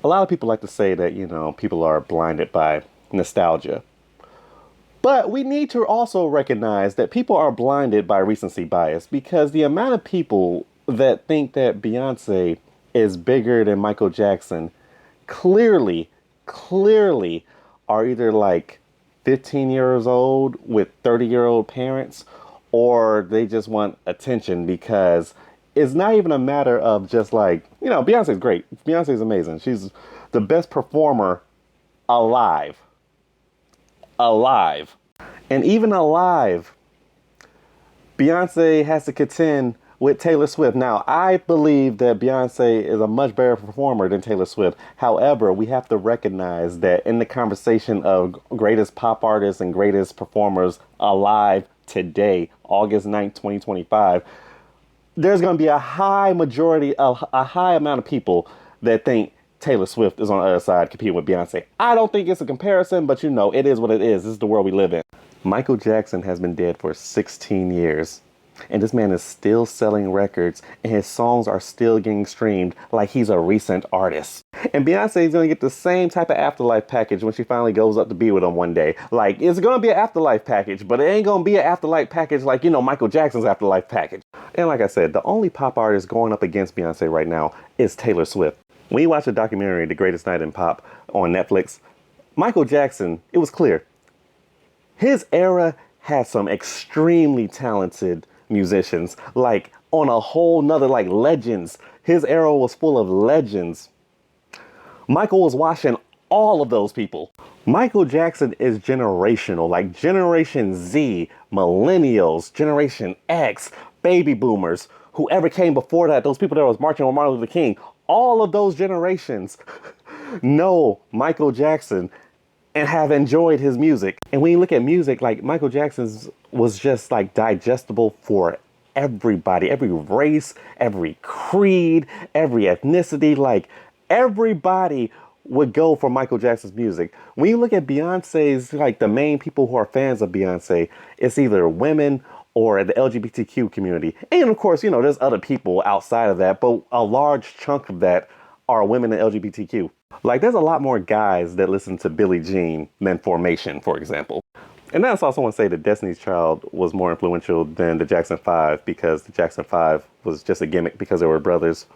A lot of people like to say that, people are blinded by nostalgia. But we need to also recognize that people are blinded by recency bias because the amount of people that think that Beyonce is bigger than Michael Jackson clearly, clearly are either like 15 years old with 30-year-old parents, or they just want attention because it's not even a matter of just like, Beyonce's great. Beyonce's amazing. She's the best performer alive. Alive. And even alive, Beyonce has to contend with Taylor Swift. Now, I believe that Beyonce is a much better performer than Taylor Swift. However, we have to recognize that in the conversation of greatest pop artists and greatest performers alive today, August 9th, 2025, there's going to be a high majority of a high amount of people that think Taylor Swift is on the other side competing with Beyonce. I don't think it's a comparison, but it is what it is. This is the world we live in. Michael Jackson has been dead for 16 years. And this man is still selling records and his songs are still getting streamed like he's a recent artist. And Beyonce is going to get the same type of afterlife package when she finally goes up to be with him one day. Like, it's going to be an afterlife package, but it ain't going to be an afterlife package like, Michael Jackson's afterlife package. And like I said, the only pop artist going up against Beyonce right now is Taylor Swift. When you watch the documentary, The Greatest Night in Pop on Netflix, Michael Jackson, it was clear. His era had some extremely talented musicians, like on a whole nother, like legends. His era was full of legends. Michael was watching all of those people. Michael Jackson is generational, like Generation Z, Millennials, Generation X, Baby Boomers, whoever came before that, those people that was marching on Martin Luther King, all of those generations know Michael Jackson and have enjoyed his music. And when you look at music, like Michael Jackson's was just like digestible for everybody, every race, every creed, every ethnicity, like everybody would go for Michael Jackson's music. When you look at Beyonce's, like the main people who are fans of Beyonce, it's either women or the LGBTQ community. And of course, there's other people outside of that, but a large chunk of that are women and LGBTQ. Like, there's a lot more guys that listen to Billie Jean than Formation, for example. And then I saw someone say that Destiny's Child was more influential than the Jackson 5 because the Jackson 5 was just a gimmick because they were brothers.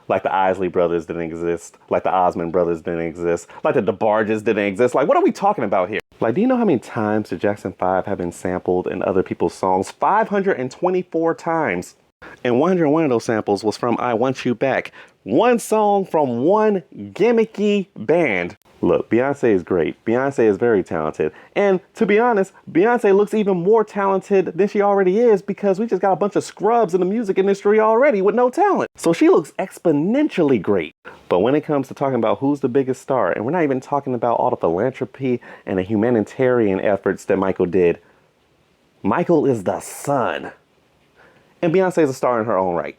Like the Isley brothers didn't exist. Like the Osmond brothers didn't exist. Like the DeBarges didn't exist. Like, what are we talking about here? Like, do you know how many times the Jackson 5 have been sampled in other people's songs? 524 times. And 101 of those samples was from I Want You Back. One song from one gimmicky band. Look, Beyonce is great. Beyonce is very talented. And to be honest, Beyonce looks even more talented than she already is because we just got a bunch of scrubs in the music industry already with no talent. So she looks exponentially great. But when it comes to talking about who's the biggest star, and we're not even talking about all the philanthropy and the humanitarian efforts that Michael did, Michael is the son. And Beyonce is a star in her own right.